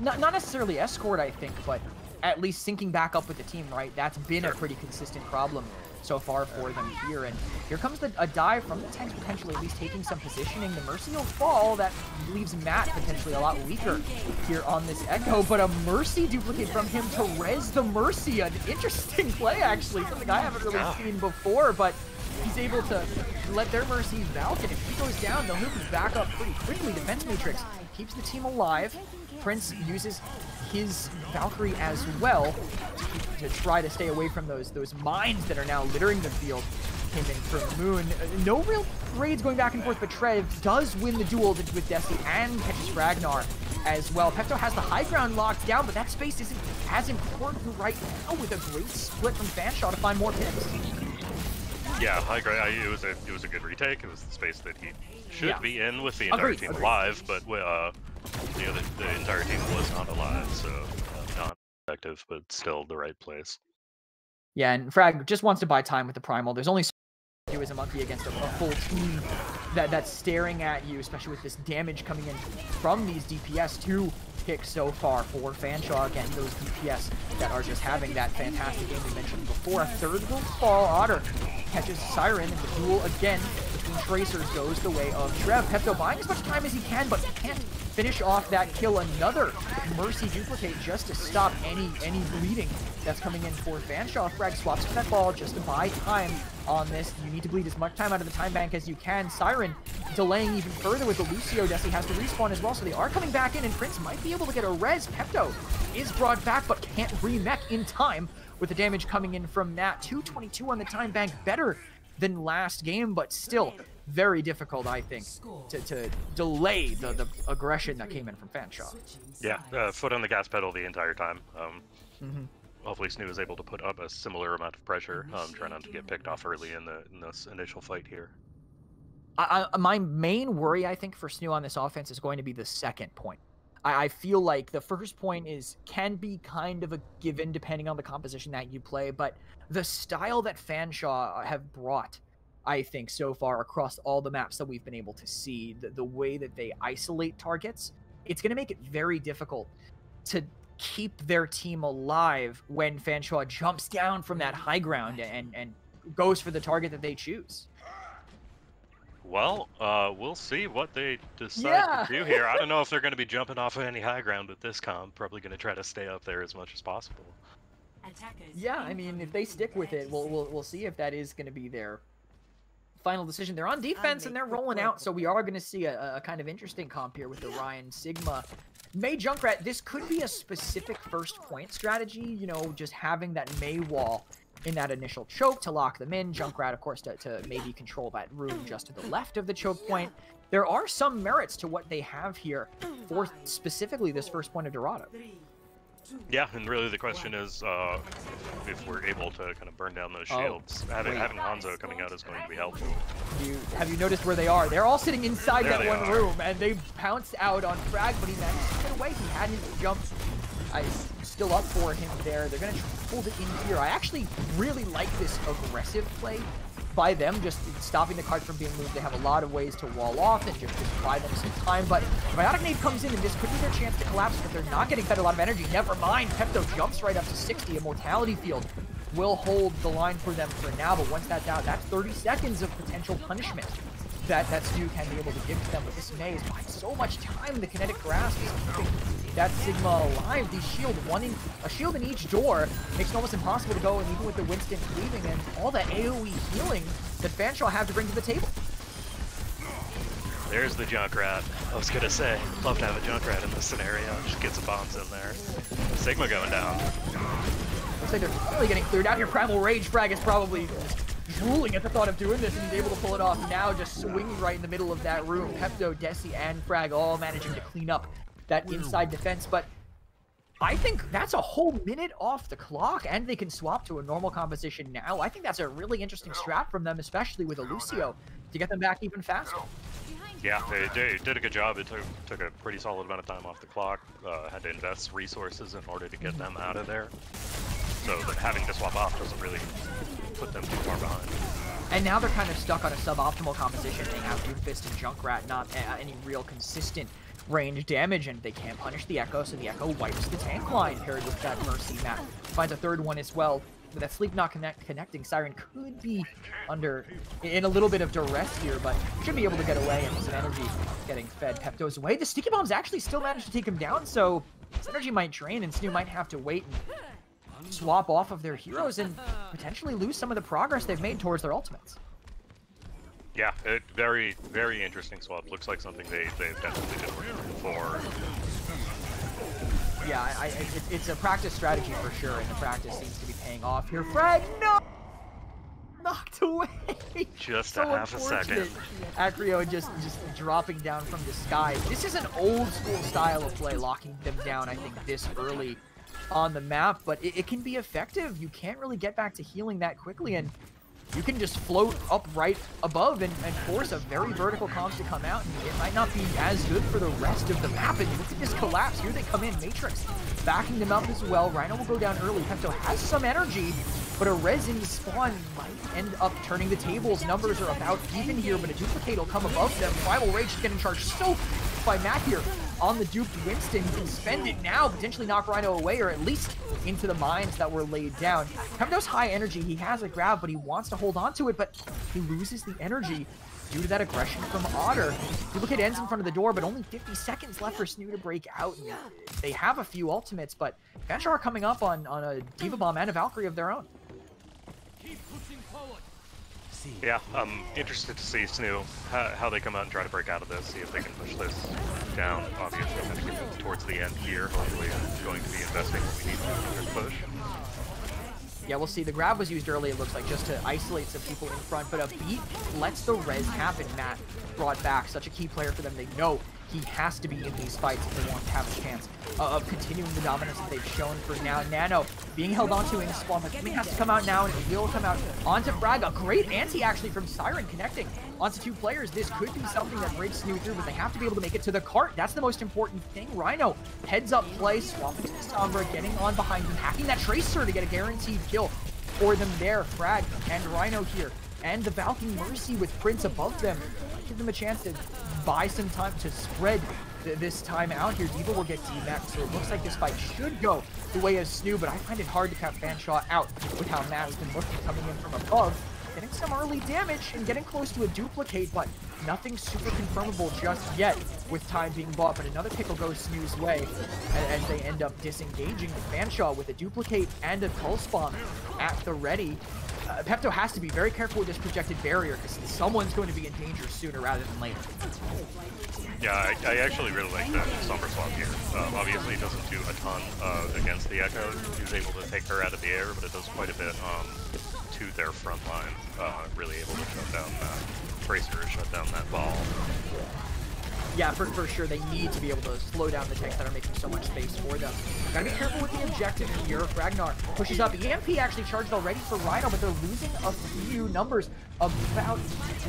Not necessarily escort, I think, but at least syncing back up with the team, right? That's been a pretty consistent problem so far for them here. And here comes a dive from the tanks, potentially at least taking some positioning. The Mercy will fall. That leaves Matt potentially a lot weaker here on this Echo, but a Mercy duplicate from him to res the Mercy. An interesting play, actually, something I haven't really seen before, but he's able to let their Mercy valk, and if he goes down, they'll move his back up pretty quickly. Defense Matrix keeps the team alive. Prince uses his Valkyrie as well to try to stay away from those mines that are now littering the field. Came in from Moon. No real raids going back and forth, but Trev does win the duel with Desi and catches Ragnar as well. Pepto has the high ground locked down, but that space isn't as important right now, with a great split from Fanshawe to find more picks. Yeah, high ground. It was a good retake. It was the space that he should be in with the entire team alive, but the entire team was not alive, so not effective, but still the right place. Yeah, and Frag just wants to buy time with the Primal. There's only so much you as a monkey against a full team that's staring at you, especially with this damage coming in from these DPS. 2 picks so far for Fanshawe. Again, those DPS that are just having that fantastic game we mentioned before. A third will fall. Otter catches Siren, and the duel again between Tracers goes the way of Trev. Pepto buying as much time as he can, but can't finish off that kill. Another Mercy duplicate just to stop any bleeding that's coming in for Fanshawe. Frag swaps for that ball just to buy time on this. You need to bleed as much time out of the time bank as you can. Siren delaying even further with the Lucio. Desi has to respawn as well, so they are coming back in, and Prince might be able to get a res. Pepto is brought back, but can't re-mech in time with the damage coming in from Matt. 222 on the time bank, better than last game, but still very difficult, I think, to delay the aggression that came in from Fanshawe. Yeah, foot on the gas pedal the entire time. Hopefully SNHU is able to put up a similar amount of pressure, try not to get picked off early in this initial fight here. My main worry, I think, for SNHU on this offense is going to be the second point. I feel like the first point can be kind of a given depending on the composition that you play, but the style that Fanshawe have brought, I think, so far across all the maps that we've been able to see, the way that they isolate targets, it's going to make it very difficult to keep their team alive when Fanshawe jumps down from that high ground and goes for the target that they choose. Well, we'll see what they decide to do here. I don't know if they're going to be jumping off of any high ground with this comp. Probably going to try to stay up there as much as possible. Yeah, I mean, if they stick with it, we'll see if that is going to be their final decision. They're on defense and they're rolling out, so we are going to see a kind of interesting comp here with the Ryan Sigma. May Junkrat, this could be a specific first point strategy, you know, just having that May wall in that initial choke to lock them in. Junkrat, of course, to maybe control that room just to the left of the choke point. There are some merits to what they have here for specifically this first point of Dorado. Yeah, and really the question is if we're able to kind of burn down those shields. Having Hanzo coming out is going to be helpful. Have you noticed where they are? They're all sitting inside that one room, and they pounced out on Frag, but he managed to get away. He had his jump still up for him there. They're going to hold it in here. I actually really like this aggressive play by them, just stopping the cart from being moved. They have a lot of ways to wall off and just buy them some time, but Biotic Nade comes in and this could be their chance to collapse, but they're not getting fed a lot of energy. Never mind, Pepto jumps right up to 60. A Mortality Field will hold the line for them for now, but once that's out, that's 30 seconds of potential punishment that SNHU can be able to give to them. But this May is buying so much time. The kinetic grasp is keeping that Sigma alive. The shield, a shield in each door makes it almost impossible to go, and even with the Winston leaving and all that AoE healing that Fanshawe have to bring to the table. There's the Junkrat. I was gonna say, love to have a Junkrat in this scenario. Just get some bombs in there. Sigma going down. Looks like they're really getting cleared out here. Primal Rage Frag is probably drooling at the thought of doing this, and he's able to pull it off now, just swinging right in the middle of that room. Pepto, Desi, and Frag all managing to clean up that inside defense, but I think that's a whole minute off the clock, and they can swap to a normal composition now. I think that's a really interesting strat from them, especially with a Lucio, to get them back even faster. Yeah, they did a good job. It took a pretty solid amount of time off the clock. Had to invest resources in order to get them out of there. So having to swap off doesn't really put them too far behind. And now they're kind of stuck on a suboptimal composition. They have Doomfist and Junkrat, not any real consistent range damage, and they can't punish the Echo, so the Echo wipes the tank line paired with that Mercy map. Finds a third one as well. With that Sleep not connecting, Siren could be in a little bit of duress here, but should be able to get away, and some energy getting fed. Pepto's away. The Sticky Bombs actually still managed to take him down, so his energy might drain, and SNHU might have to wait and swap off of their heroes and potentially lose some of the progress they've made towards their ultimates. Yeah, very, very interesting swap. Looks like something they've definitely been working for. Yeah, it's a practice strategy for sure, and the practice seems to be paying off here. Frag, no! Knocked away! Just so a half a second. Acrio just dropping down from the sky. This is an old school style of play, locking them down, I think, this early on the map, but it can be effective. You can't really get back to healing that quickly, and you can just float up right above and force a very vertical comp to come out, and it might not be as good for the rest of the map. And look at this collapse. Here they come in. Matrix backing them up as well. Rhino will go down early. Pepto has some energy, but a resin spawn might end up turning the tables. Numbers are about even here, but a duplicate will come above them. Primal Rage is getting charged so by Matt here on the duped Winston. He can spend it now, potentially knock Rhino away, or at least into the mines that were laid down. Pepto's high energy. He has a grab, but he wants to hold on to it, but he loses the energy due to that aggression from Otter. Duplicate ends in front of the door, but only 50 seconds left for SNHU to break out. And they have a few ultimates, but Fanshawe are coming up on a Diva Bomb and a Valkyrie of their own. Yeah, I'm interested to see SNHU, how they come out and try to break out of this, see if they can push this down. Obviously, I'm going to get towards the end here. Hopefully, I'm going to be investing what we need to this push. Yeah, we'll see. The grab was used early, it looks like, just to isolate some people in front, but a beat lets the res happen. Matt brought back such a key player for them. They know he has to be in these fights if they want to have a chance of continuing the dominance that they've shown for now. Nano being held onto in spawn, but something has to come out now, and it will come out onto Frag. A great anti actually from Siren connecting onto two players. This could be something that breaks SNHU through, but they have to be able to make it to the cart. That's the most important thing. Rhino heads up play, swapping to Sombra, getting on behind him, hacking that Tracer to get a guaranteed kill for them there. Frag and Rhino here, and the Valkyrie Mercy with Prince above them. Give them a chance to buy some time to spread this time out here. Diva will get D-Max, so it looks like this fight should go the way of SNHU, but I find it hard to count Fanshawe out with how Matt's been looking coming in from above, getting some early damage and getting close to a duplicate, but Nothing super confirmable just yet with time being bought, but another pickle goes SNHU's way as they end up disengaging Fanshawe with a duplicate and a pulse bomb at the ready. Pepto has to be very careful with this projected barrier because someone's going to be in danger sooner rather than later. Yeah, I actually really like the Sombra swap here. Obviously, it doesn't do a ton against the Echo. He's able to take her out of the air, but it does quite a bit to their front line. Really able to shut down that Tracer, shut down that ball. Yeah, for sure, they need to be able to slow down the tanks that are making so much space for them. Gotta be careful with the objective here. Ragnar pushes up. EMP actually charged already for Rhino, but they're losing a few numbers. About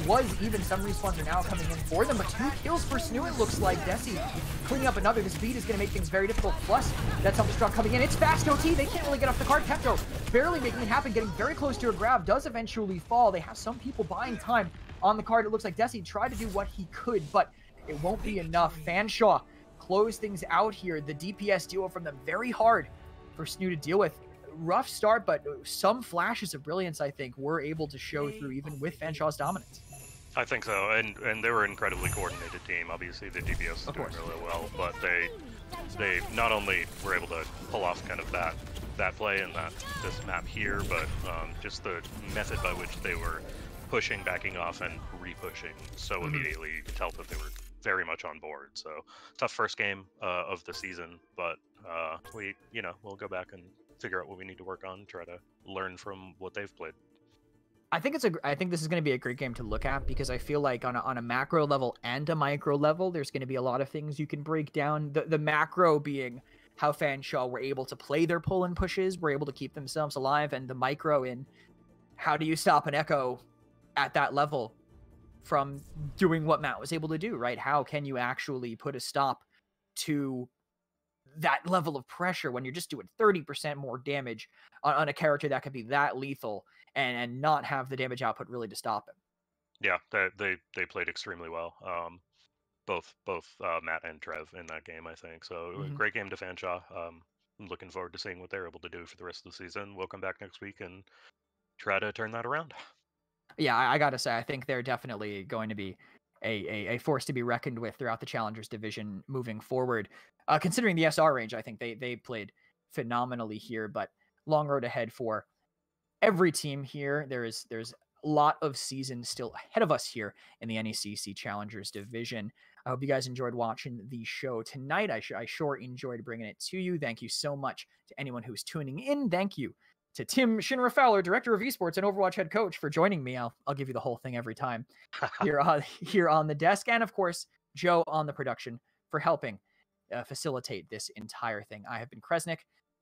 was even some respawns are now coming in for them, but 2 kills for SNHU, it looks like. Desi cleaning up another. The speed is going to make things very difficult. Plus, that self-destruct coming in. It's fast OT. They can't really get off the card. Pepto barely making it happen, getting very close to a grab. Does eventually fall. They have some people buying time on the card. It looks like Desi tried to do what he could, but it won't be enough. Fanshawe close things out here. The DPS duo from them very hard for SNHU to deal with. Rough start, but some flashes of brilliance, I think, were able to show through even with Fanshawe's dominance. I think so, and they were an incredibly coordinated team. Obviously, the DPS is doing really well, but they not only were able to pull off kind of that play and this map here, but just the method by which they were pushing, backing off, and re-pushing so immediately. You could tell that they were very much on board. So tough first game of the season, but we'll go back and figure out what we need to work on, try to learn from what they've played. I think this is going to be a great game to look at because I feel like on a macro level and a micro level, there's going to be a lot of things you can break down. The macro being how Fanshawe were able to play their pull and pushes, were able to keep themselves alive, and the micro in how do you stop an Echo at that level from doing what Matt was able to do, right? How can you actually put a stop to that level of pressure when you're just doing 30% more damage on a character that could be that lethal and not have the damage output really to stop him? Yeah, they played extremely well. Both Matt and Trev in that game, I think. So great game to Fanshawe. I'm looking forward to seeing what they're able to do for the rest of the season. We'll come back next week and try to turn that around. Yeah, I gotta say, I think they're definitely going to be a force to be reckoned with throughout the Challengers division moving forward. Considering the SR range, I think they played phenomenally here, but long road ahead for every team here. There's a lot of season still ahead of us here in the NECC Challengers division. I hope you guys enjoyed watching the show tonight. I sure enjoyed bringing it to you. Thank you so much to anyone who's tuning in. Thank you to Tim Shinra Fowler, Director of Esports and Overwatch Head Coach, for joining me. I'll give you the whole thing every time here on the desk. And of course, Joe on the production for helping facilitate this entire thing. I have been Kresnik.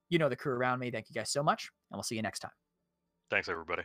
You know the crew around me. Thank you guys so much, and we'll see you next time. Thanks, everybody.